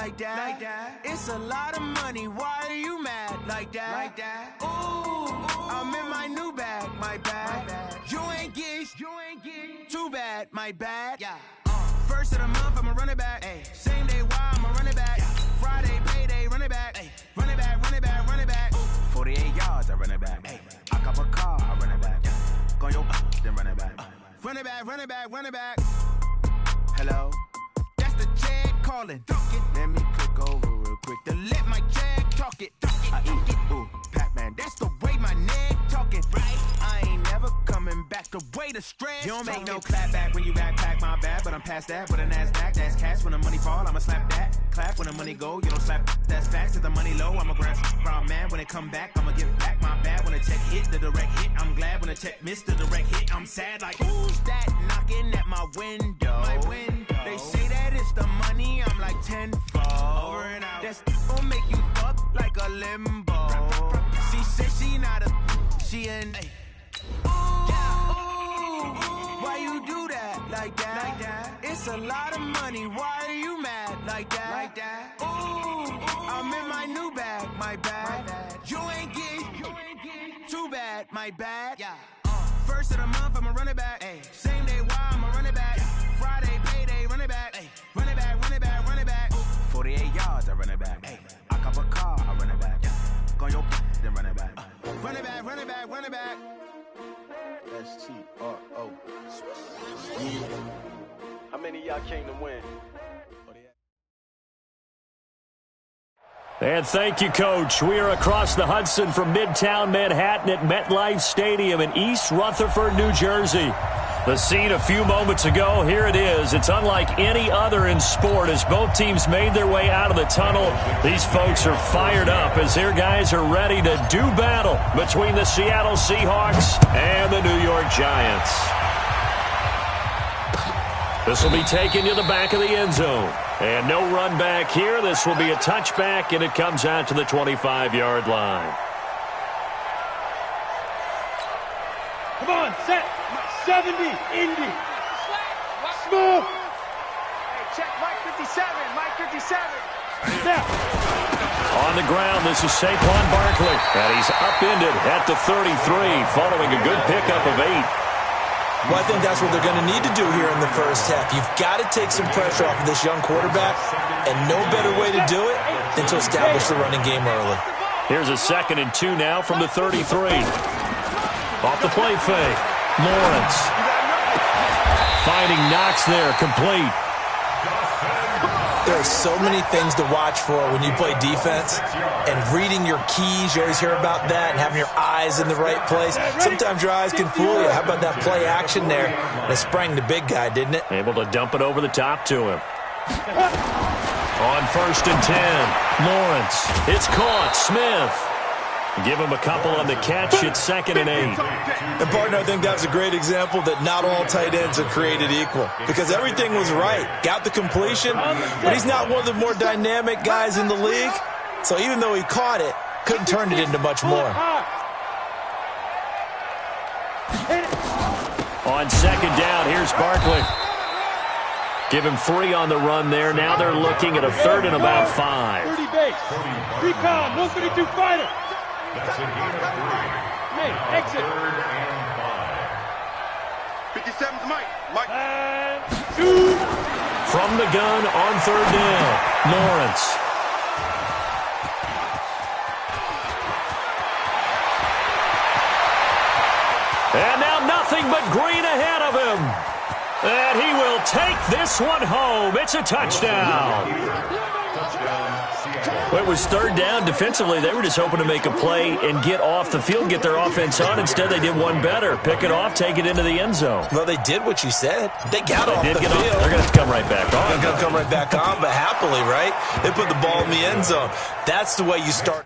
like that. It's a lot of money, why are you mad like that? Ooh, I'm in my new bag, my bad. You ain't get too bad, my bad. First of the month, I'ma run it back. Same day, why I'ma run it back. Friday, payday, run it back. Run it back, run it back, run it back. 48 yards, I run it back. I cop a car, I run it back. Go your then run it back. Run it back, run it back, run it back. Hello? That's the check calling. Let me click over real quick to let my check talk it. I eat it, ooh, Pac-Man, that's the way my neck talking. Right? I ain't never coming back the way the stress. You don't make no clap back when you backpack, my bad, but I'm past that. With a NASDAQ, that's cash. When the money fall, I'ma slap that. Clap when the money go, you don't slap. That's facts. If the money low, I'ma grab from man. When it come back, I'ma give back my bad. When the check hit, the direct hit, I'm glad. When the check missed the direct hit, I'm sad. Like, who's that knocking at my window? They say that it's the money, I'm like tenfold. Over and out. That's gon' make you up like a limbo. She said she not a, she an. Why you do that like that? It's a lot of money, why are you mad like that? Ooh, I'm in my new bag, my bad. You ain't get too bad, my bad. First of the month, I'ma run it back. Same day, why I'ma run it back. Friday, payday, run it back. Run it back, run it back, run it back. 48 yards, I run it back. I cop a car, I run it back. Go your then run it back. Run it back, run it back, run it back. STRO. How many of y'all came to win? And thank you, Coach. We are across the Hudson from Midtown Manhattan at MetLife Stadium in East Rutherford, New Jersey. The scene a few moments ago, here it is. It's unlike any other in sport as both teams made their way out of the tunnel. These folks are fired up as their guys are ready to do battle between the Seattle Seahawks and the New York Giants. This will be taken to the back of the end zone. And no run back here. This will be a touchback, and it comes out to the 25-yard line. Come on, set. 70, Indy. Smooth. Hey, check Mike 57, Mike 57. Step. On the ground, this is Saquon Barkley. And he's upended at the 33 following a good pickup of 8. Well, I think that's what they're going to need to do here in the first half. You've got to take some pressure off of this young quarterback, and no better way to do it than to establish the running game early. Here's a 2nd and 2 now from the 33. Off the play fake. Lawrence. Finding Knox there, complete. There are so many things to watch for when you play defense, and reading your keys, you always hear about that, and having your eyes in the right place. Sometimes your eyes can fool you. How about that play action there? That sprang the big guy, didn't it? Able to dump it over the top to him. On 1st and 10, Lawrence. It's caught. Smith. Give him a couple on the catch. It's 2nd and 8. And, partner, I think that was a great example that not all tight ends are created equal, because everything was right. Got the completion, but he's not one of the more dynamic guys in the league. So even though he caught it, couldn't turn it into much more. On 2nd down, here's Barkley. Give him 3 on the run there. Now they're looking at a 3rd and about 5. 30 base. 3 pound, 132 fighter. Hey, exit. 57's Mike. And 2. From the gun on 3rd down, Lawrence. And now nothing but green ahead of him. And he will take this one home. It's a touchdown. Well, it was 3rd down. Defensively, they were just hoping to make a play and get off the field, get their offense on. Instead, they did one better. Pick it off, take it into the end zone. Well, they did what you said. They got off the field. They're going to come right back on. They're going to come right back on, but happily, right? They put the ball in the end zone. That's the way you start.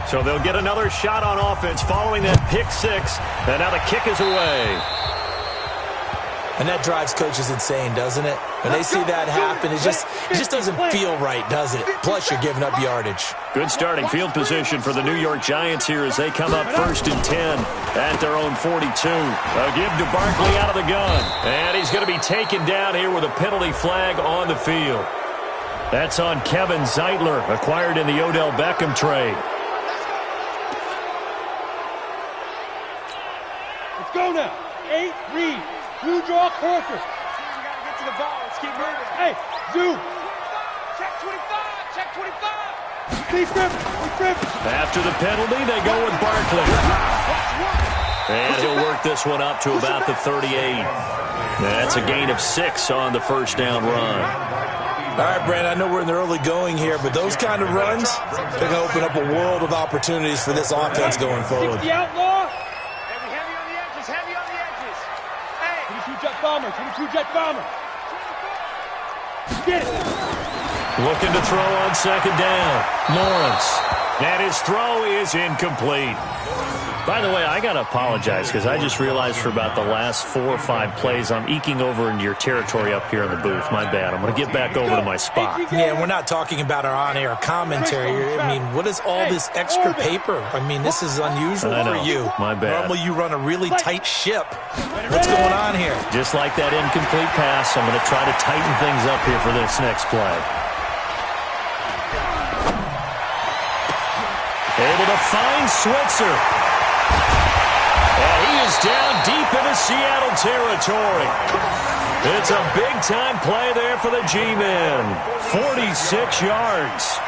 So they'll get another shot on offense following that pick six. And now the kick is away. And that drives coaches insane, doesn't it? When they see that happen, it just doesn't feel right, does it? Plus, you're giving up yardage. Good starting field position for the New York Giants here as they come up 1st and 10 at their own 42. A give to Barkley out of the gun. And he's going to be taken down here with a penalty flag on the field. That's on Kevin Zeitler, acquired in the Odell Beckham trade. Let's go now. 8, read. Blue draw, Corker. We gotta get to the ball. Let's keep moving. Hey, Zoo. Check 25. Check 25. Steve Griffin. After the penalty, they go with Barkley. And he'll work this one up to about the 38. That's a gain of 6 on the first down run. All right, Brandon, I know we're in the early going here, but those kind of runs, they're going to open up a world of opportunities for this offense going forward. The outlaw. Heavy on the edges. Heavy on the edges. Hey. 22 jet bomber. 22 jet bomber. Get it. Looking to throw on second down. Lawrence. And his throw is incomplete. By the way, I got to apologize because I just realized for about the last 4 or 5 plays, I'm eking over into your territory up here in the booth. My bad. I'm going to get back over to my spot. Yeah, we're not talking about our on-air commentary. I mean, what is all this extra paper? I mean, this is unusual for you. My bad. Normally you run a really tight ship. What's going on here? Just like that incomplete pass, I'm going to try to tighten things up here for this next play. Able to find Switzer. And he is down deep into Seattle territory. It's a big-time play there for the G-men. 46 yards.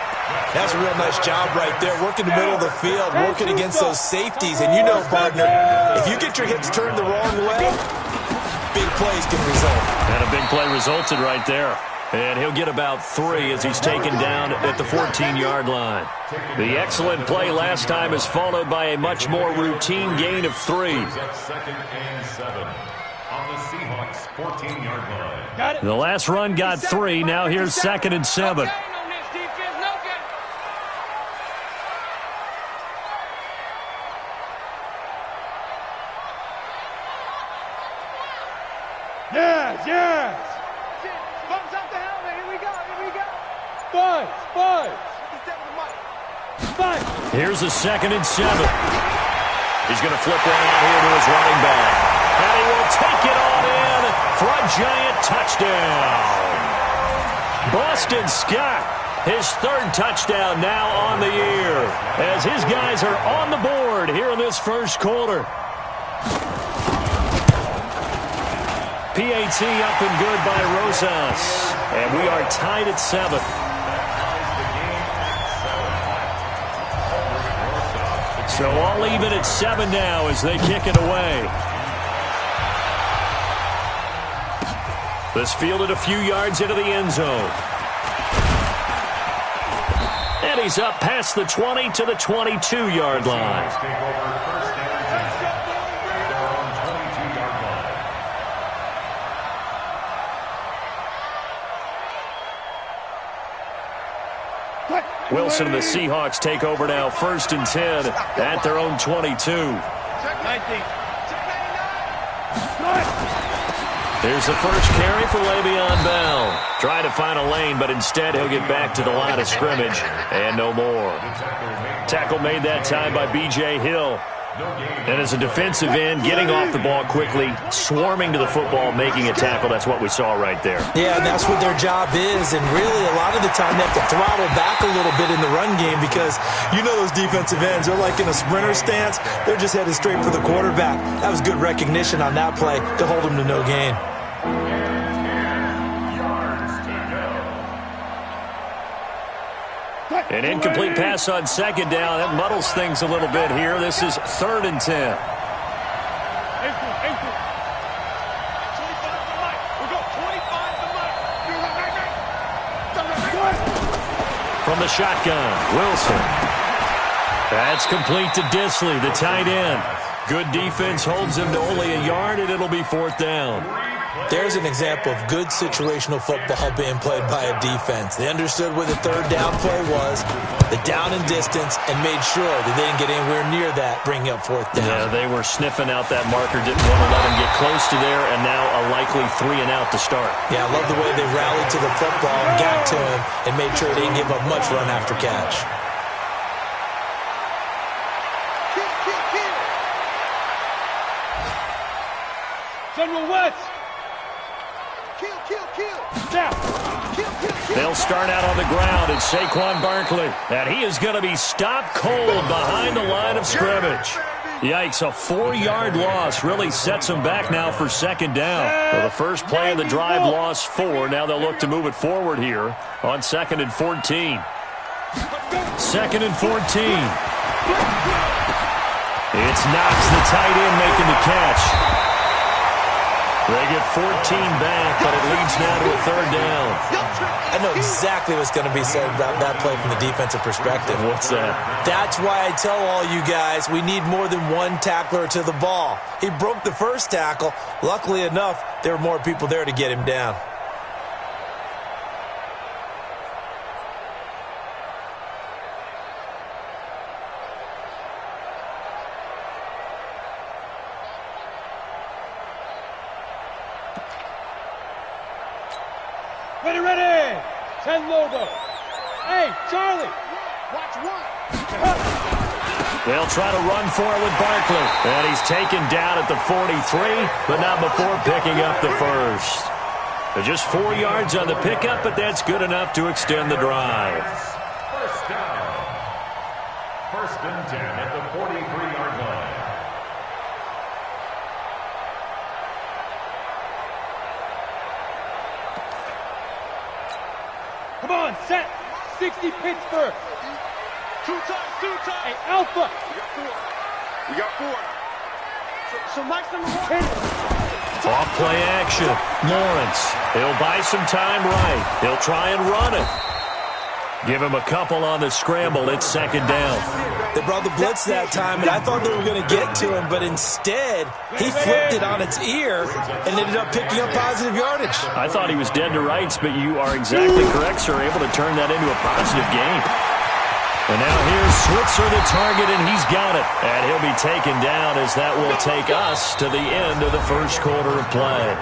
That's a real nice job right there. Working the middle of the field, working against those safeties. And you know, partner, if you get your hips turned the wrong way, big plays can result. And a big play resulted right there. And he'll get about 3 as he's taken down at the 14-yard line. The excellent play last time is followed by a much more routine gain of 3. 2nd and 7 on the Seahawks 14-yard line. Got it. The last run got 3. Now here's 2nd and 7. Yes. Bumps off the helmet. Here we go. Five. Here's a 2nd and 7. He's going to flip one out here to his running back. And he will take it on in for a giant touchdown. Boston Scott, his 3rd touchdown now on the year, as his guys are on the board here in this first quarter. PAT up and good by Rosas. And we are tied at 7. So all even at 7 now as they kick it away. This fielded a few yards into the end zone. And he's up past the 20 to the 22-yard line. Wilson and the Seahawks take over now, 1st and 10 at their own 22. Here's the first carry for Le'Veon Bell. Trying to find a lane, but instead he'll get back to the line of scrimmage and no more. Tackle made that time by B.J. Hill. And as a defensive end, getting off the ball quickly, swarming to the football, making a tackle. That's what we saw right there. Yeah, and that's what their job is. And really, a lot of the time, they have to throttle back a little bit in the run game because you know those defensive ends, they're like in a sprinter stance. They're just headed straight for the quarterback. That was good recognition on that play to hold them to no gain. An incomplete pass on 2nd down. That muddles things a little bit here. This is 3rd and 10. From the shotgun, Wilson. That's complete to Disley, the tight end. Good defense holds him to only a yard, and it'll be 4th down. There's an example of good situational football being played by a defense. They understood where the third down play was, the down and distance, and made sure that they didn't get anywhere near that, bringing up fourth down. Yeah, they were sniffing out that marker, didn't want to let him get close to there, and now a likely 3 and out to start. Yeah, I love the way they rallied to the football and got to him and made sure they didn't give up much run after catch. General West. They'll start out on the ground. It's Saquon Barkley. And he is going to be stopped cold behind the line of scrimmage. Yikes, a 4-yard loss really sets them back now for second down. Well, the first play of the drive lost 4. Now they'll look to move it forward here on 2nd and 14. 2nd and 14. It's Knox, the tight end, making the catch. They get 14 back, but it leads now to a 3rd down. I know exactly what's going to be said about that play from the defensive perspective. What's that? That's why I tell all you guys we need more than one tackler to the ball. He broke the first tackle. Luckily enough, there were more people there to get him down. Ready. 10 logo. Hey, Charlie. Watch 1. They'll try to run for it with Barkley. And he's taken down at the 43, but not before picking up the first. Just 4 yards on the pickup, but that's good enough to extend the drive. First down. 1st and 10 at the 43-yard line. Come on, set. 60 Pittsburgh. 2 times. Hey, Alpha. We got 4. So Mike's number 1. Off play action. Lawrence. He'll buy some time right. He'll try and run it. Give him a couple on the scramble. It's 2nd down. They brought the blitz that time, and I thought they were going to get to him, but instead, he flipped it on its ear and ended up picking up positive yardage. I thought he was dead to rights, but you are exactly correct, sir. Able to turn that into a positive game. And now here's Switzer, the target, and he's got it. And he'll be taken down as that will take us to the end of the first quarter of play.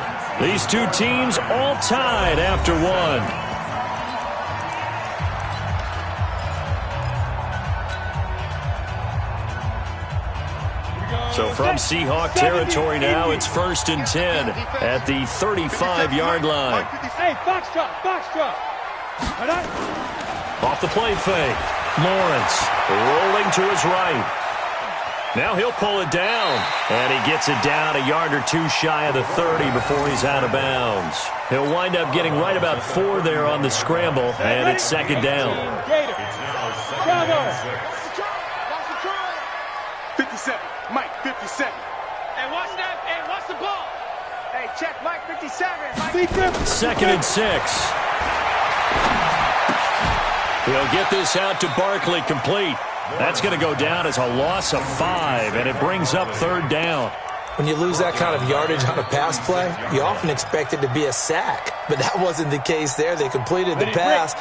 These two teams all tied after 1. So from Seahawk territory now, it's 1st and 10 at the 35-yard line. Hey, box drop. Off the play fake. Lawrence rolling to his right. Now he'll pull it down, and he gets it down a yard or 2 shy of the 30 before he's out of bounds. He'll wind up getting right about 4 there on the scramble, and it's 2nd down. 57. Mike, 57. Hey, watch that. Hey, watch the ball. Hey, check Mike, 57. Mike. 2nd and 6. He'll get this out to Barkley, complete. That's going to go down as a loss of 5, and it brings up 3rd down. When you lose that kind of yardage on a pass play, you often expect it to be a sack. But that wasn't the case there. They completed the pass.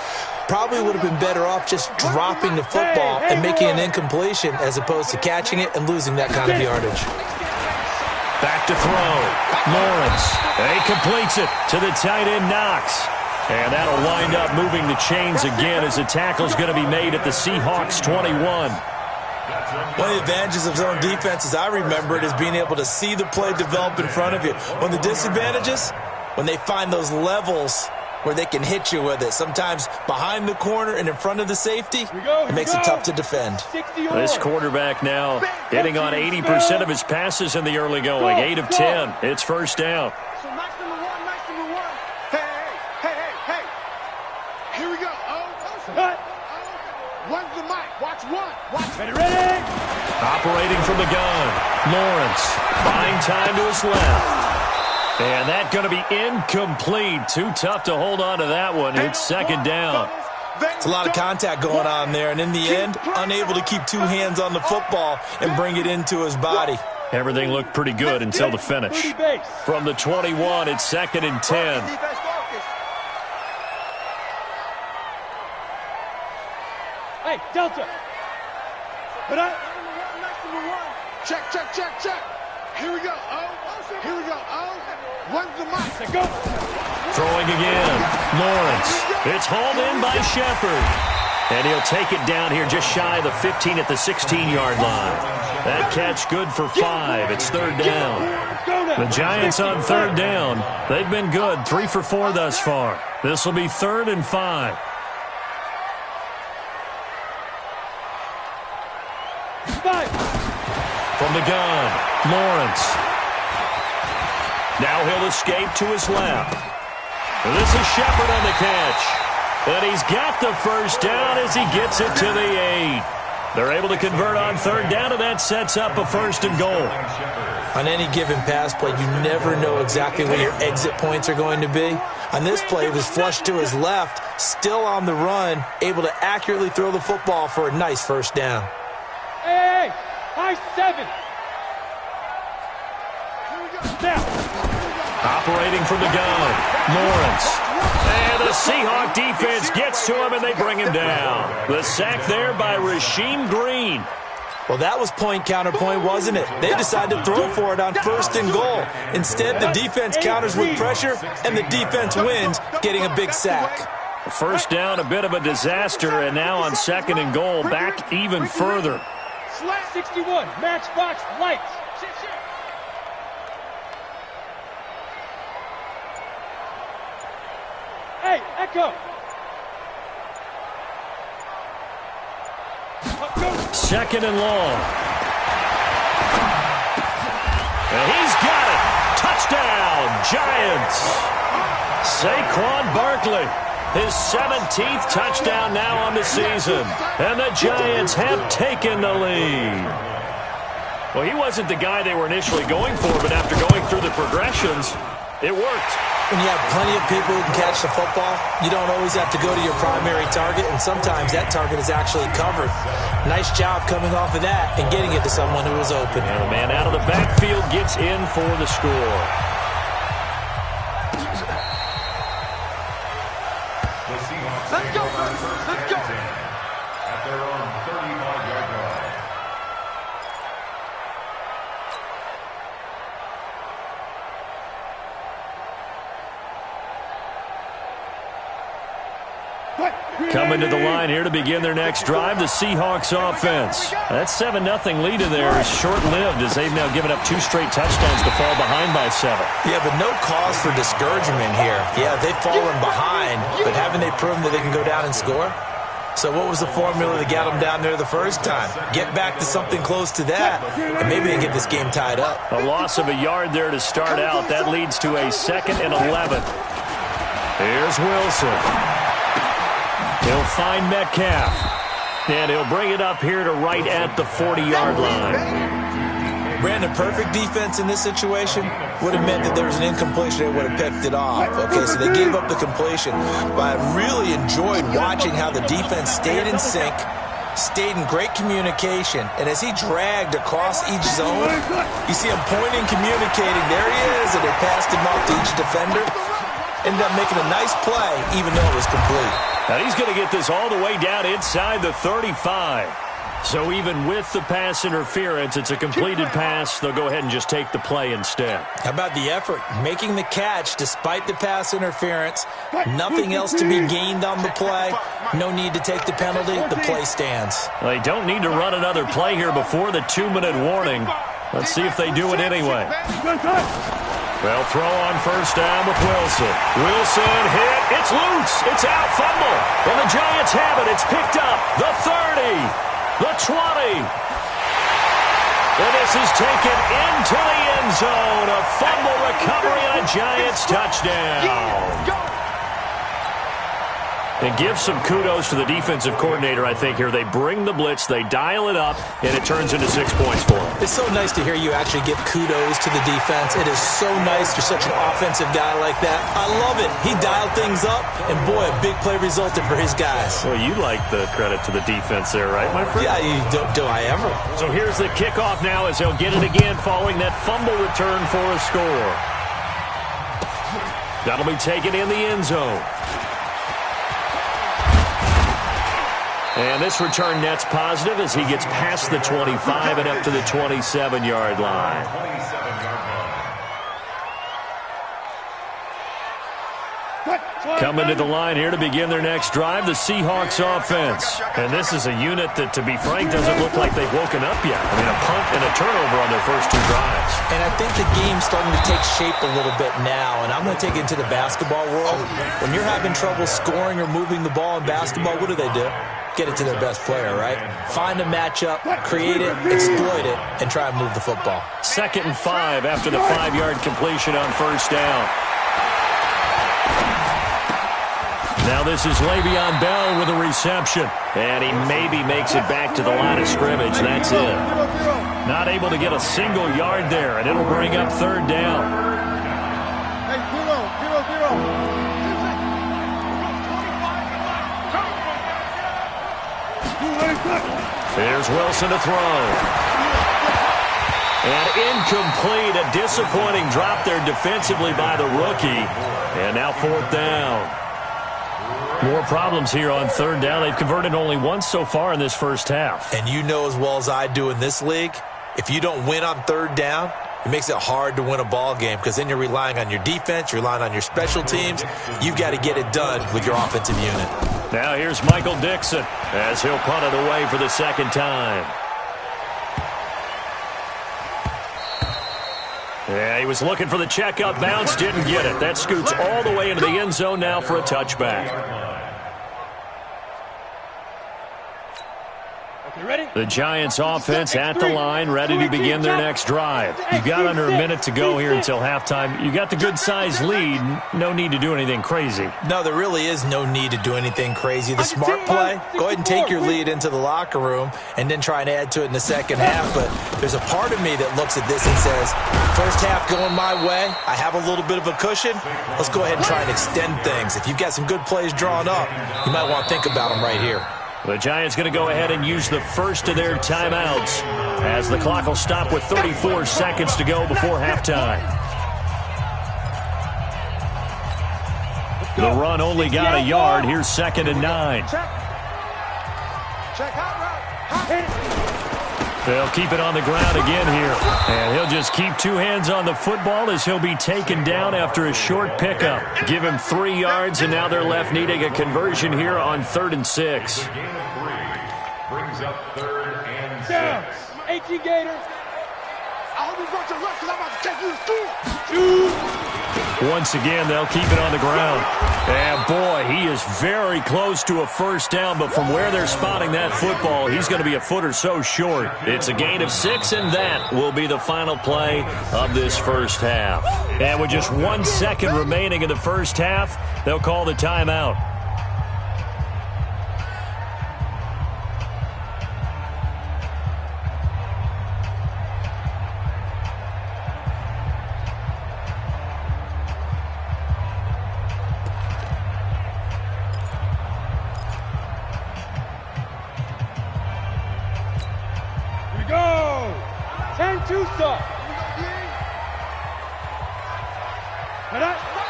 Probably would have been better off just dropping the football and making an incompletion as opposed to catching it and losing that kind of yardage. Back to throw. Lawrence. He completes it to the tight end, Knox. And that'll wind up moving the chains again as the tackle's going to be made at the Seahawks 21. One of the advantages of zone defense, as I remember it, is being able to see the play develop in front of you. One of the disadvantages, when they find those levels where they can hit you with it, sometimes behind the corner and in front of the safety, it makes it tough to defend. This quarterback now hitting on 80% of his passes in the early going. 8 of 10. It's 1st down. So Mike's number 1. Hey. Here we go. One's the mic. Watch 1. Ready. Operating from the gun. Lawrence buying time to his left. And that's going to be incomplete. Too tough to hold on to that one. It's 2nd down. It's a lot of contact going on there, and in the end, unable to keep 2 hands on the football and bring it into his body. Everything looked pretty good until the finish. From the 21, it's 2nd and 10. Hey, Delta. Put up. Check. Here we go. Here we go. One's the mic. Go. Throwing again. Lawrence. It's hauled in by Shepard. And he'll take it down here just shy of the 15 at the 16-yard line. That catch good for 5. It's 3rd down. The Giants on 3rd down. They've been good. 3 for 4 thus far. This will be 3rd and 5. From the gun, Lawrence. Now he'll escape to his left. This is Shepard on the catch. And he's got the first down as he gets it to the 8. They're able to convert on 3rd down, and that sets up a 1st and goal. On any given pass play, you never know exactly where your exit points are going to be. On this play, it was flushed to his left, still on the run, able to accurately throw the football for a nice 1st down. Hey, high 7. Now. Operating from the gun, Lawrence. And the Seahawk defense gets to him, and they bring him down. The sack there by Rasheem Green. Well, that was point counterpoint, wasn't it? They decided to throw for it on 1st and goal. Instead, the defense counters with pressure, and the defense wins, getting a big sack. 1st down, a bit of a disaster, and now on 2nd and goal, back even further. 61, matchbox lights. Hey, Echo. 2nd and long. And he's got it. Touchdown, Giants. Saquon Barkley. His 17th touchdown now on the season. And the Giants have taken the lead. Well, he wasn't the guy they were initially going for, but after going through the progressions, it worked. When you have plenty of people who can catch the football, you don't always have to go to your primary target, and sometimes that target is actually covered. Nice job coming off of that and getting it to someone who was open. And the man out of the backfield gets in for the score. Let's go. At their own 35-yard line. Coming to the line here to begin their next drive, the Seahawks offense. That 7-0 lead in there is short-lived as they've now given up 2 straight touchdowns to fall behind by 7. Yeah, but no cause for discouragement here. Yeah, they've fallen behind, but haven't they proven that they can go down and score? So what was the formula that got them down there the first time? Get back to something close to that, and maybe they get this game tied up. A loss of a yard there to start out. That leads to a 2nd and 11. Here's Wilson. He'll find Metcalf. And he'll bring it up here to right at the 40-yard line. Brandon, perfect defense in this situation would have meant that there was an incompletion that would have picked it off. Okay, so they gave up the completion. But I really enjoyed watching how the defense stayed in sync, stayed in great communication, and as he dragged across each zone, you see him pointing, communicating. There he is, and they passed him off to each defender. Ended up making a nice play, even though it was complete. Now he's going to get this all the way down inside the 35. So even with the pass interference, it's a completed pass. They'll go ahead and just take the play instead. How about the effort? Making the catch despite the pass interference. Nothing else to be gained on the play. No need to take the penalty. The play stands. They don't need to run another play here before the 2-minute warning. Let's see if they do it anyway. They'll throw on 1st down with Wilson. Wilson hit. It's loose. It's out. Fumble. And the Giants have it. It's picked up. The 30. The 20. And this is taken into the end zone. A fumble recovery and a Giants touchdown. And give some kudos to the defensive coordinator, I think, here. They bring the blitz, they dial it up, and it turns into 6 points for them. It's so nice to hear you actually give kudos to the defense. It is so nice. You're such an offensive guy like that. I love it. He dialed things up, and boy, a big play resulted for his guys. Well, you like the credit to the defense there, right, my friend? Yeah, do I ever? So here's the kickoff now as he'll get it again following that fumble return for a score. That'll be taken in the end zone. And this return net's positive as he gets past the 25 and up to the 27-yard line. Coming to the line here to begin their next drive, the Seahawks offense. And this is a unit that, to be frank, doesn't look like they've woken up yet. I mean, a punt and a turnover on their first 2 drives. And I think the game's starting to take shape a little bit now, and I'm going to take it into the basketball world. When you're having trouble scoring or moving the ball in basketball, what do? Get it to their best player, right? Find a matchup, create it, exploit it, and try and move the football. 2nd and 5 after the 5-yard completion on first down. Now this is Le'Veon Bell with a reception. And he maybe makes it back to the line of scrimmage. That's it. Not able to get a single yard there, and it'll bring up 3rd down. Hey, 0-0-0. Here's Wilson to throw. And incomplete. A disappointing drop there defensively by the rookie. And now 4th down. More problems here on 3rd down. They've converted only once so far in this first half. And you know as well as I do in this league, if you don't win on 3rd down, it makes it hard to win a ball game because then you're relying on your defense, you're relying on your special teams. You've got to get it done with your offensive unit. Now here's Michael Dixon as he'll punt it away for the 2nd time. Yeah, he was looking for the checkup bounce, didn't get it. That scoots all the way into the end zone now for a touchback. The Giants offense at the line, ready to begin their next drive. You've got under a minute to go here until halftime. You got the good-sized lead. No need to do anything crazy. No, there really is no need to do anything crazy. The smart play, go ahead and take your lead into the locker room and then try and add to it in the second half. But there's a part of me that looks at this and says, first half going my way, I have a little bit of a cushion. Let's go ahead and try and extend things. If you've got some good plays drawn up, you might want to think about them right here. The Giants going to go ahead and use the first of their timeouts as the clock will stop with 34 seconds to go before halftime. The run only got a yard. Here's 2nd and 9. They'll keep it on the ground again here. And he'll just keep 2 hands on the football as he'll be taken down after a short pickup. Give him 3 yards, and now they're left needing a conversion here on 3rd and 6. Brings up 3rd and 6. Down. 18 Gators. I hope you brought your left because I'm about to take you to school. Once again, they'll keep it on the ground. And, boy, he is very close to a first down, but from where they're spotting that football, he's going to be a foot or so short. It's a gain of 6, and that will be the final play of this first half. And with just 1 second remaining in the first half, they'll call the timeout.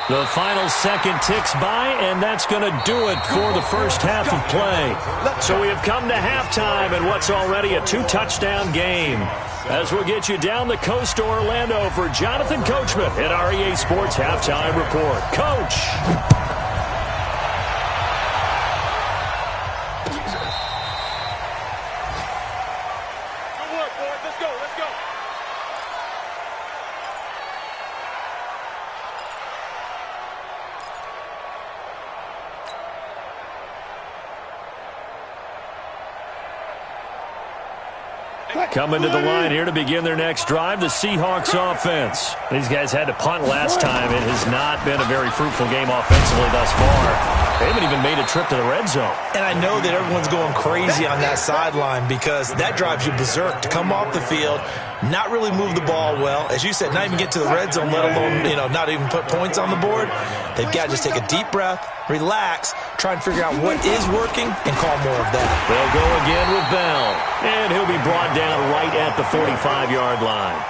The final second ticks by, and that's going to do it for the first half of play. So we have come to halftime in what's already a 2-touchdown game. As we'll get you down the coast to Orlando for Jonathan Coachman at REA Sports Halftime Report. Coach! Coming to the line here to begin their next drive, the Seahawks offense. These guys had to punt last time. It has not been a very fruitful game offensively thus far. They haven't even made a trip to the red zone. And I know that everyone's going crazy on that sideline because that drives you berserk to come off the field, not really move the ball well. As you said, not even get to the red zone, let alone, not even put points on the board. They've got to just take a deep breath, relax, try and figure out what is working, and call more of that. They'll go again with Bell, and he'll be brought down right at the 45-yard line.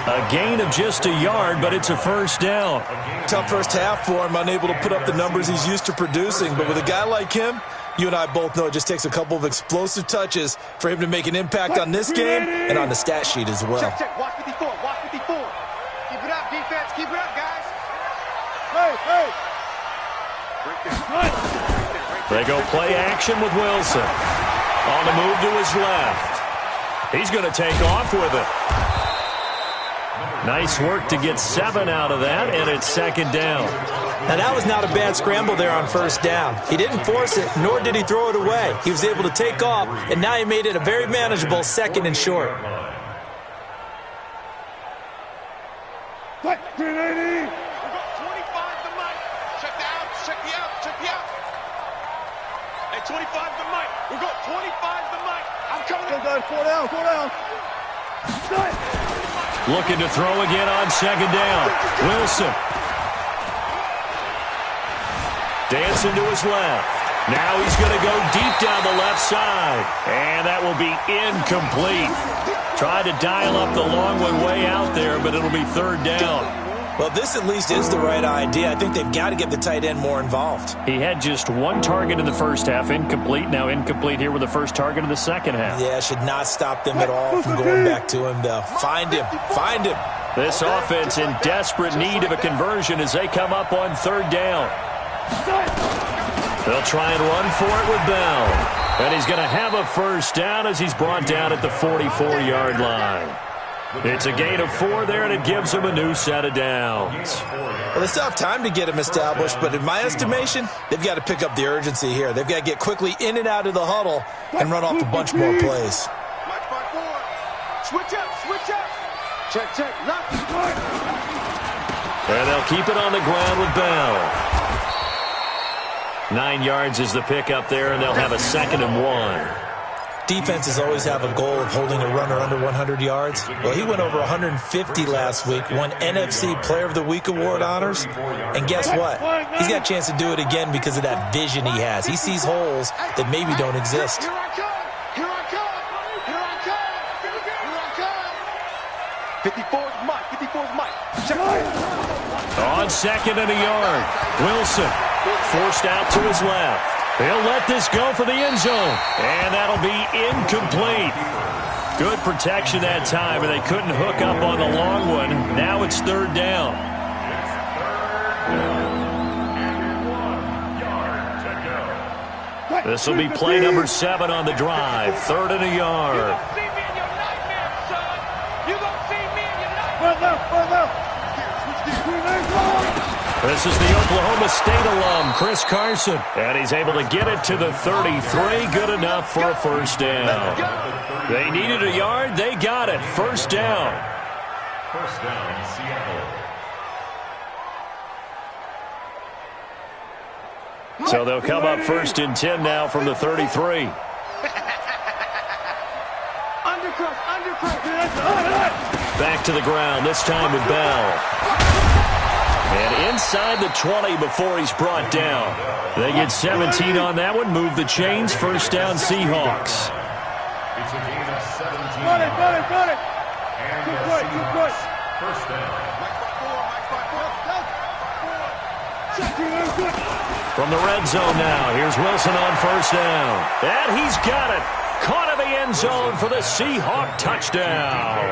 A gain of just a yard, but it's a first down. Tough first half for him, unable to put up the numbers he's used to producing. But with a guy like him, you and I both know it just takes a couple of explosive touches for him to make an impact on this game and on the stat sheet as well. Check. Watch 54. Watch 54. Keep it up, defense. Keep it up, guys. Hey. They go play action with Wilson. On the move to his left. He's going to take off with it. Nice work to get 7 out of that, and it's second down. Now, that was not a bad scramble there on first down. He didn't force it, nor did he throw it away. He was able to take off, and now he made it a very manageable second and short. What? 380. We got 25 to Mike. Check the out. Check the out. Hey, 25 to Mike. We got 25 to Mike. I'm coming in. Go, 4 down. Looking to throw again on second down. Wilson. Dancing to his left. Now he's going to go deep down the left side. And that will be incomplete. Tried to dial up the long one way out there, but it'll be third down. Well, this at least is the right idea. I think they've got to get the tight end more involved. He had just one target in the first half, incomplete. Now incomplete here with the first target of the second half. Yeah, should not stop them at all from going back to him, though. Find him. This offense in desperate need of a conversion as they come up on third down. They'll try and run for it with Bell. And he's going to have a first down as he's brought down at the 44-yard line. It's a gain of 4 there, and it gives him a new set of downs. Well, they still have time to get him established, but in my estimation, they've got to pick up the urgency here. They've got to get quickly in and out of the huddle and run off a bunch more plays. Switch up. Check. Lock. And they'll keep it on the ground with Bell. 9 yards is the pickup there, and they'll have a 2nd and 1. Defenses always have a goal of holding a runner under 100 yards. Well, he went over 150 last week, won NFC Player of the Week award honors. And guess what? He's got a chance to do it again because of that vision he has. He sees holes that maybe don't exist. Here I come. 54's Mike. Check. On 2nd and a yard. Wilson forced out to his left. He'll let this go for the end zone. And that'll be incomplete. Good protection that time, and they couldn't hook up on the long one. Now it's third down. This will be play number 7 on the drive. 3rd and a yard. This is the Oklahoma State alum, Chris Carson. And he's able to get it to the 33. Good enough for a first down. They needed a yard. They got it. First down. First down, Seattle. So they'll come up 1st and 10 now from the 33. Back to the ground, this time with Bell. And inside the 20 before he's brought down. They get 17 on that one. Move the chains. First down, Seahawks. It's a gain of 17. Got it. And Good the play. Seahawks, first down. From the red zone now, here's Wilson on first down. And he's got it. Caught in the end zone for the Seahawk touchdown.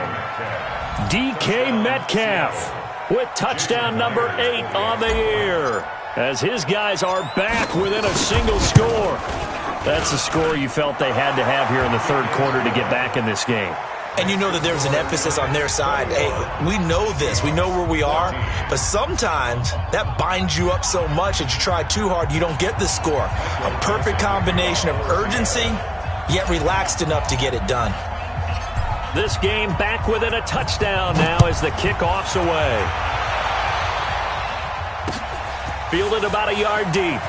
DK Metcalf with touchdown number 8 on the year, as his guys are back within a single score. That's the score you felt they had to have here in the third quarter to get back in this game. And you know that there's an emphasis on their side. Hey, we know this. We know where we are. But sometimes that binds you up so much that you try too hard, you don't get the score. A perfect combination of urgency, yet relaxed enough to get it done. This game back within a touchdown now as the kickoff's away. Fielded about a yard deep.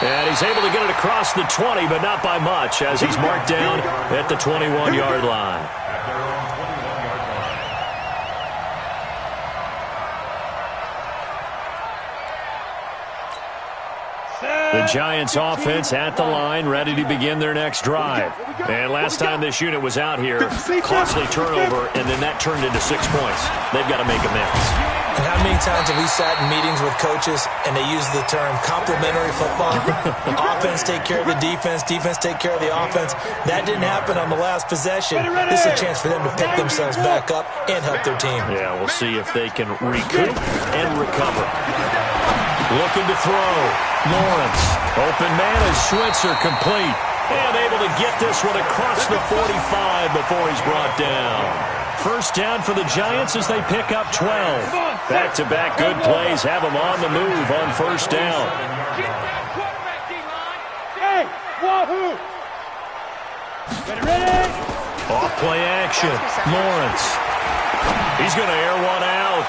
And he's able to get it across the 20, but not by much, as he's marked down at the 21-yard line. The Giants offense at the line, ready to begin their next drive. And last time this unit was out here, costly turnover, and then that turned into 6 points. They've got to make amends. And how many times have we sat in meetings with coaches and they use the term complementary football? Offense take care of the defense, defense take care of the offense. That didn't happen on the last possession. This is a chance for them to pick themselves back up and help their team. Yeah, we'll see if they can recoup and recover. Looking to throw. Lawrence. Open man is Switzer, complete. And able to get this one across the 45 before he's brought down. First down for the Giants as they pick up 12. Back-to-back good plays have them on the move on first down. Hey, wahoo! Ready? Off play action. Lawrence. He's going to air one out.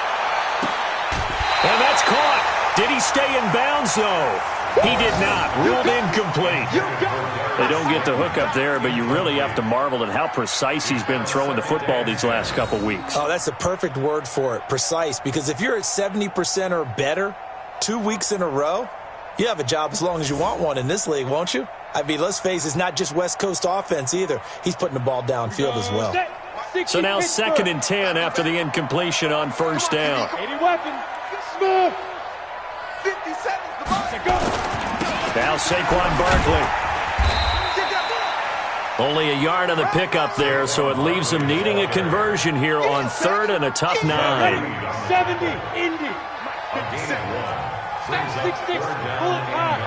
And that's caught. Did he stay in bounds, though? He did not. Ruled incomplete. They don't get the hook up there, but you really have to marvel at how precise he's been throwing the football these last couple weeks. Oh, that's the perfect word for it, precise. Because if you're at 70% or better 2 weeks in a row, you have a job as long as you want one in this league, won't you? I mean, let's face it, it's not just West Coast offense either. He's putting the ball downfield as well. So now 2nd and 10 after the incompletion on first down. 80 weapon. Smooth. 57 the ball. Now Saquon Barkley. Only a yard on the pickup there, so it leaves them needing a conversion here on 3rd and a tough 9. 70, Indy. 66, pull it high.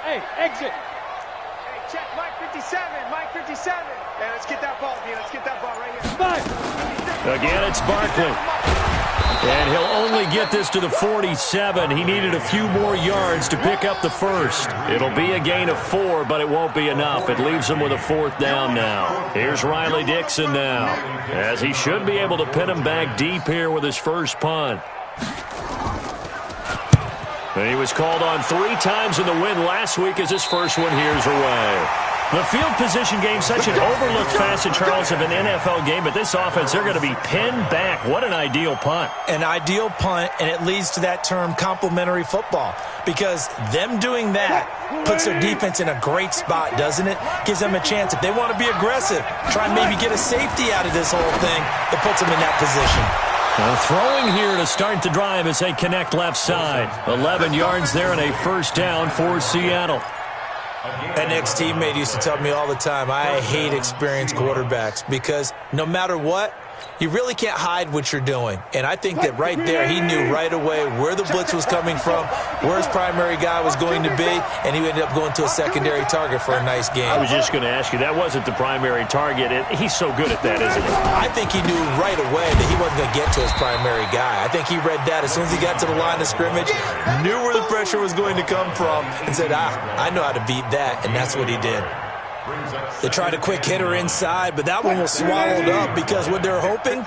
Hey, exit. Hey, check Mike 57, Mike 57. Hey, let's get that ball, D. Let's get that ball right here. 5. Again, it's Barkley. And he'll only get this to the 47. He needed a few more yards to pick up the first. It'll be a gain of 4, but it won't be enough. It leaves him with a 4th down now. Here's Riley Dixon now, as he should be able to pin him back deep here with his first punt. And he was called on 3 times in the win last week as his first one here's away. The field position game, such an overlooked facet, Charles, of an NFL game, but this offense, they're going to be pinned back. What an ideal punt. An ideal punt, and it leads to that term complementary football, because them doing that puts their defense in a great spot, doesn't it? Gives them a chance. If they want to be aggressive, try and maybe get a safety out of this whole thing, it puts them in that position. Throwing here to start the drive as they connect left side. 11 yards there and a first down for Seattle. An ex-teammate used to tell me all the time, I hate experienced quarterbacks because no matter what, you really can't hide what you're doing. And I think that right there, he knew right away where the blitz was coming from, where his primary guy was going to be, and he ended up going to a secondary target for a nice game. I was just going to ask you, that wasn't the primary target. He's so good at that, isn't he? I think he knew right away that he wasn't going to get to his primary guy. I think he read that as soon as he got to the line of scrimmage, knew where the pressure was going to come from, and said, I know how to beat that, and that's what he did. They tried a quick hitter inside, but that one was swallowed up because what they're hoping,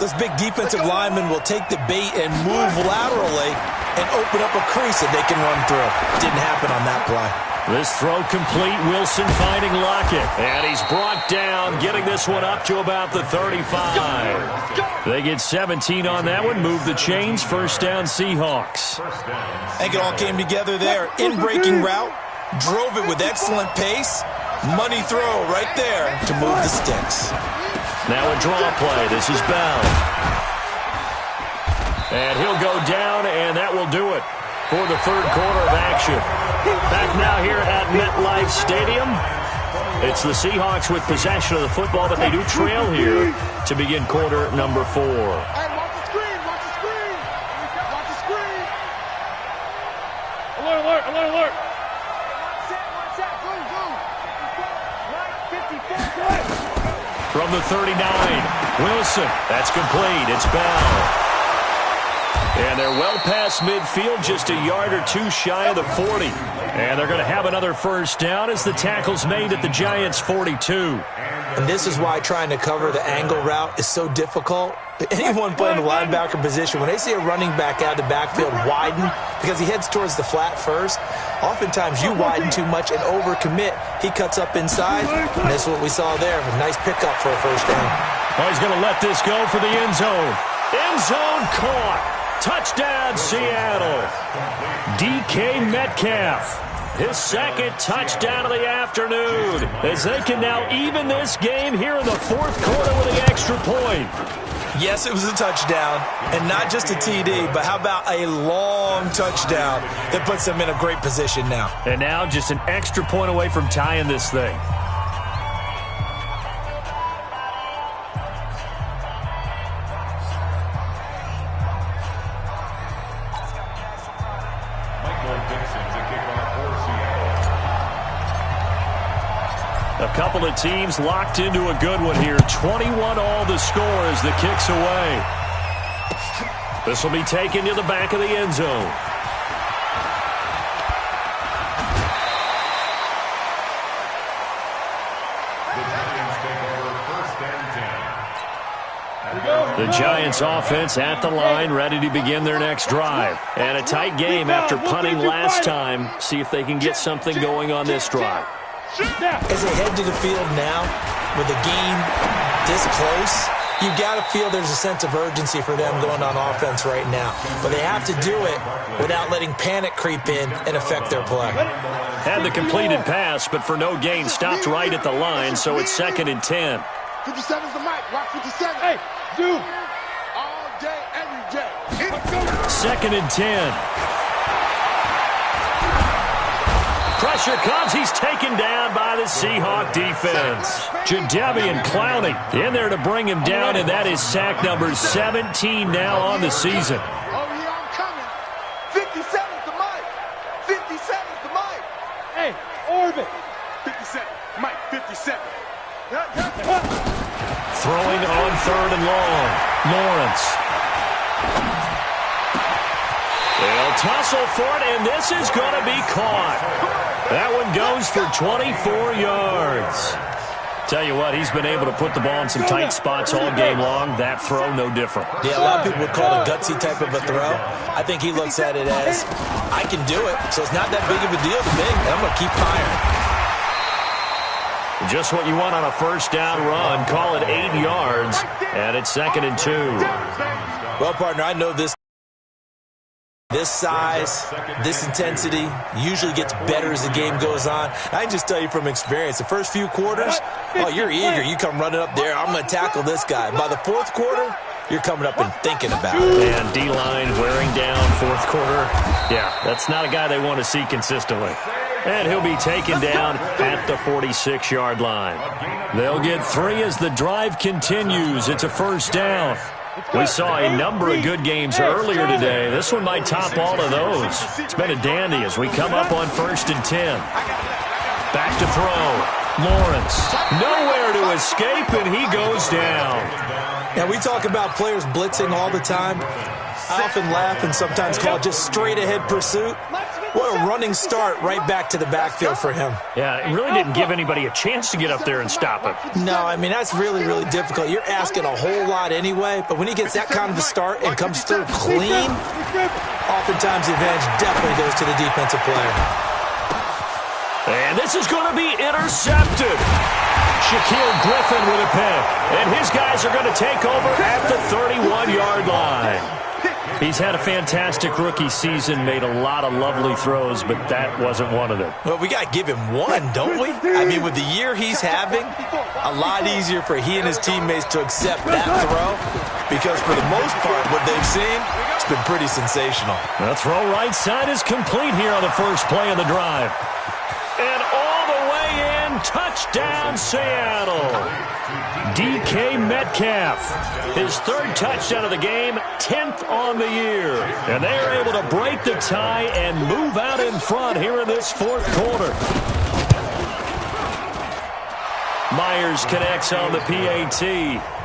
those big defensive linemen will take the bait and move laterally and open up a crease that they can run through. Didn't happen on that play. This throw complete. Wilson finding Lockett. And he's brought down, getting this one up to about the 35. They get 17 on that one. Move the chains. First down, Seahawks. I think it all came together there. In-breaking route. Drove it with excellent pace. Money throw right there to move the sticks. Now a draw play. This is Bell. And he'll go down, and that will do it for the third quarter of action. Back now here at MetLife Stadium. It's the Seahawks with possession of the football, but they do trail here to begin quarter number 4. Hey, watch the screen, watch the screen. Watch the screen. Alert, alert, alert, alert. Watch that, boom, boom. Right, 54. From the 39, Wilson. That's complete. It's Bell. And they're well past midfield, just a yard or two shy of the 40. And they're going to have another first down as the tackle's made at the Giants' 42. And this is why trying to cover the angle route is so difficult. Anyone playing the linebacker position, when they see a running back out of the backfield widen because he heads towards the flat first, oftentimes you widen too much and overcommit. He cuts up inside, and that's what we saw there. A nice pickup for a first down. Oh, he's going to let this go for the end zone. End zone caught. Touchdown, Seattle. DK Metcalf. His second touchdown of the afternoon as they can now even this game here in the fourth quarter with an extra point. Yes, it was a touchdown, and not just a TD, but how about a long touchdown that puts them in a great position now. And now just an extra point away from tying this thing. A couple of teams locked into a good one here. 21 all the score as the kick's away. This will be taken to the back of the end zone. The Giants offense at the line, ready to begin their next drive. And a tight game after punting last time. See if they can get something going on this drive. As they head to the field now, with the game this close, you've got to feel there's a sense of urgency for them going on offense right now. But they have to do it without letting panic creep in and affect their play. Had the completed pass, but for no gain, stopped right at the line, so it's 2nd and 10. 57's the mic. Watch 57. Hey, Zoom. All day, every day. 2nd and 10. Pressure comes. He's taken down by the Seahawk defense. Jadeveon Clowney in there to bring him down, and that is sack number 17 now on the season. Oh, yeah, I'm coming. 57's the mic. 57's the mic. Hey, Orbit. 57. Mike, 57. Throwing on 3rd and long. Lawrence. They'll tussle for it, and this is going to be caught. That one goes for 24 yards. Tell you what, he's been able to put the ball in some tight spots all game long. That throw, no different. Yeah, a lot of people would call it a gutsy type of a throw. I think he looks at it as, I can do it, so it's not that big of a deal to me, and I'm going to keep firing. Just what you want on a first down run. Call it 8 yards, and it's 2nd and 2. Well, partner, I know this size, this intensity usually gets better as the game goes on. I can just tell you from experience, the first few quarters, oh, you're eager. You come running up there, I'm going to tackle this guy. By the fourth quarter, you're coming up and thinking about it. And D-line wearing down fourth quarter. Yeah, that's not a guy they want to see consistently. And he'll be taken down at the 46-yard line. They'll get 3 as the drive continues. It's a first down. We saw a number of good games earlier today. This one might top all of those. It's been a dandy as we come up on 1st and 10. Back to throw. Lawrence. Nowhere to escape, and he goes down. Now, we talk about players blitzing all the time. I often laugh and sometimes call it just straight-ahead pursuit. What a running start right back to the backfield for him. Yeah, it really didn't give anybody a chance to get up there and stop him. No, I mean, that's really, really difficult. You're asking a whole lot anyway, but when he gets that kind of a start and comes through clean, oftentimes the advantage definitely goes to the defensive player. And this is going to be intercepted. Shaquille Griffin with a pick. And his guys are going to take over at the 31-yard line. He's had a fantastic rookie season, made a lot of lovely throws, but that wasn't one of them. Well, we got to give him one, don't we? I mean, with the year he's having, a lot easier for he and his teammates to accept that throw because for the most part, what they've seen, it's been pretty sensational. The throw right side is complete here on the first play of the drive. And all the way in, touchdown Seattle. DK Metcalf, his 3rd touchdown of the game, 10th on the year. And they are able to break the tie and move out in front here in this 4th quarter. Myers connects on the PAT.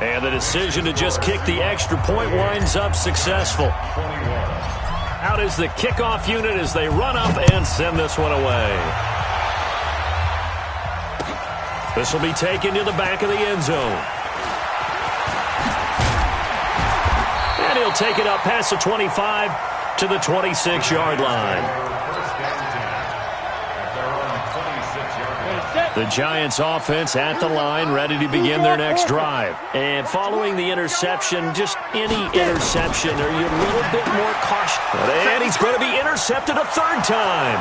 And the decision to just kick the extra point winds up successful. Out is the kickoff unit as they run up and send this one away. This will be taken to the back of the end zone. And he'll take it up past the 25 to the 26-yard line. The Giants offense at the line, ready to begin their next drive. And following the interception, just any interception, are you a little bit more cautious? And he's going to be intercepted a third time.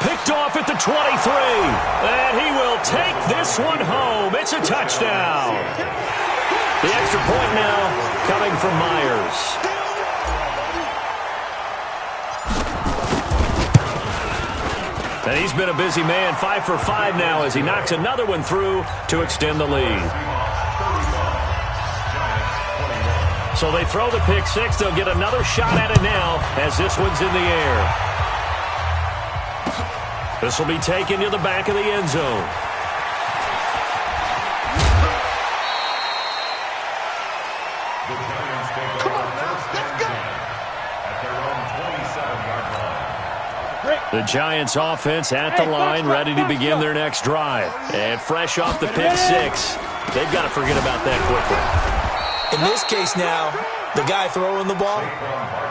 Picked off at the 23. And he will take this one home. It's a touchdown. The extra point now coming from Myers. And he's been a busy man, 5 for 5 now as he knocks another one through to extend the lead. So they throw the pick six. They'll get another shot at it now as this one's in the air. This will be taken to the back of the end zone. The Giants offense at the line, ready to begin their next drive. And fresh off the pick six, they've got to forget about that quickly. In this case now, the guy throwing the ball,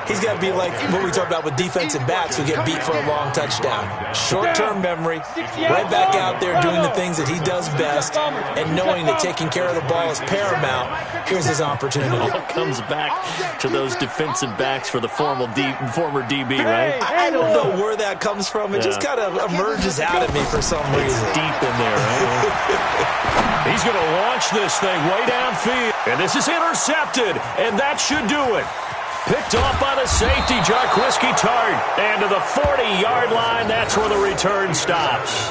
he's got to be like what we talked about with defensive backs who get beat for a long touchdown. Short-term memory, right back out there doing the things that he does best, and knowing that taking care of the ball is paramount. Here's his opportunity. It all comes back to those defensive backs for the former DB, right? I don't know where that comes from. It just kind of emerges out of me for some reason. It's deep in there, right? He's going to launch this thing way downfield. And this is intercepted, and that should do it. Picked off by the safety, Jarquiski Tart. And to the 40-yard line, that's where the return stops.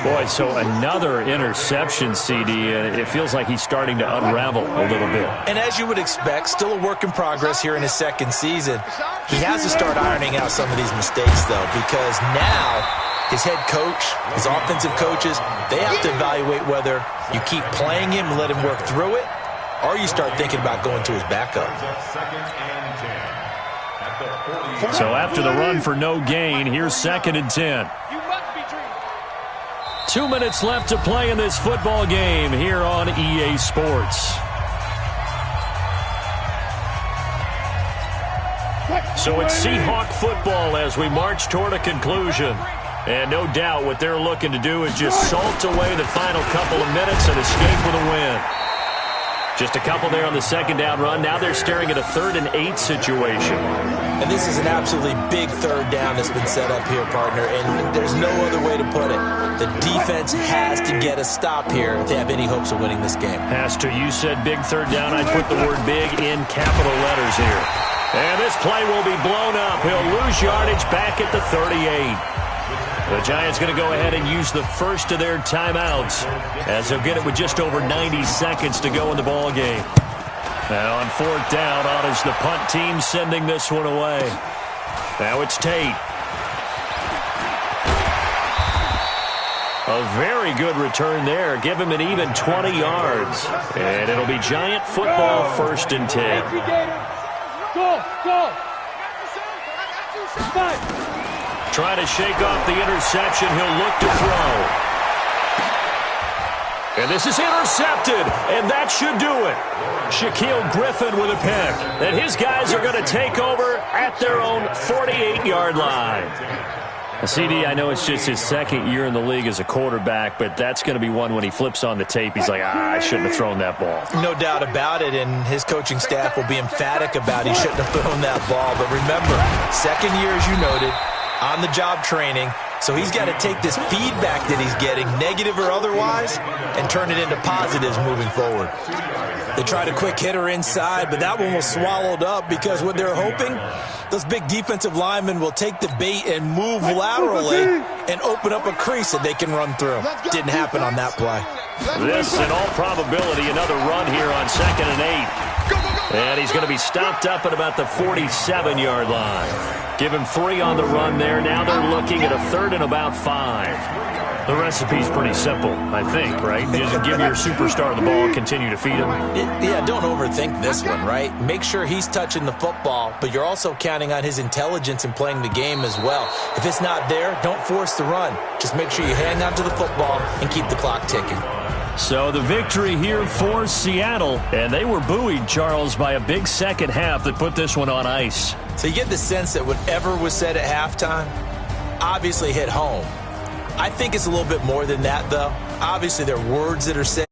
Boy, so another interception, CD. It feels like he's starting to unravel a little bit. And as you would expect, still a work in progress here in his second season. He has to start ironing out some of these mistakes, though, because now his head coach, his offensive coaches, they have to evaluate whether you keep playing him and let him work through it, or you start thinking about going to his backup. So after the run for no gain, here's 2nd and 10. 2 minutes left to play in this football game here on EA Sports. So it's Seahawk football as we march toward a conclusion. And no doubt what they're looking to do is just salt away the final couple of minutes and escape with a win. Just a couple there on the second down run. Now they're staring at a 3rd and 8 situation. And this is an absolutely big third down that's been set up here, partner, and there's no other way to put it. The defense has to get a stop here if they have any hopes of winning this game. Has to. You said big third down. I'd put the word big in capital letters here. And this play will be blown up. He'll lose yardage back at the 38. The Giants going to go ahead and use the first of their timeouts as they'll get it with just over 90 seconds to go in the ball game. Now on 4th down, on is the punt team sending this one away. Now it's Tate. A very good return there. Give him an even 20 yards. And it'll be Giant football 1st and 10. Go! Trying to shake off the interception. He'll look to throw. And this is intercepted, and that should do it. Shaquille Griffin with a pick. And his guys are going to take over at their own 48-yard line. CD, I know it's just his 2nd year in the league as a quarterback, but that's going to be one when he flips on the tape. He's like, I shouldn't have thrown that ball. No doubt about it, and his coaching staff will be emphatic about he shouldn't have thrown that ball. But remember, 2nd year, as you noted, on-the-job training, so he's got to take this feedback that he's getting, negative or otherwise, and turn it into positives moving forward. They tried a quick hitter inside, but that one was swallowed up because what they're hoping, those big defensive linemen will take the bait and move laterally and open up a crease that they can run through. Didn't happen on that play. This, in all probability, another run here on 2nd and 8. And he's going to be stopped up at about the 47-yard line. Give him 3 on the run there. Now they're looking at a 3rd and about 5. The recipe's pretty simple, I think, right? Just give your superstar the ball and continue to feed him. Yeah, don't overthink this one, right? Make sure he's touching the football, but you're also counting on his intelligence in playing the game as well. If it's not there, don't force the run. Just make sure you hang on to the football and keep the clock ticking. So the victory here for Seattle, and they were buoyed, Charles, by a big second half that put this one on ice. So you get the sense that whatever was said at halftime obviously hit home. I think it's a little bit more than that, though. Obviously, there are words that are said.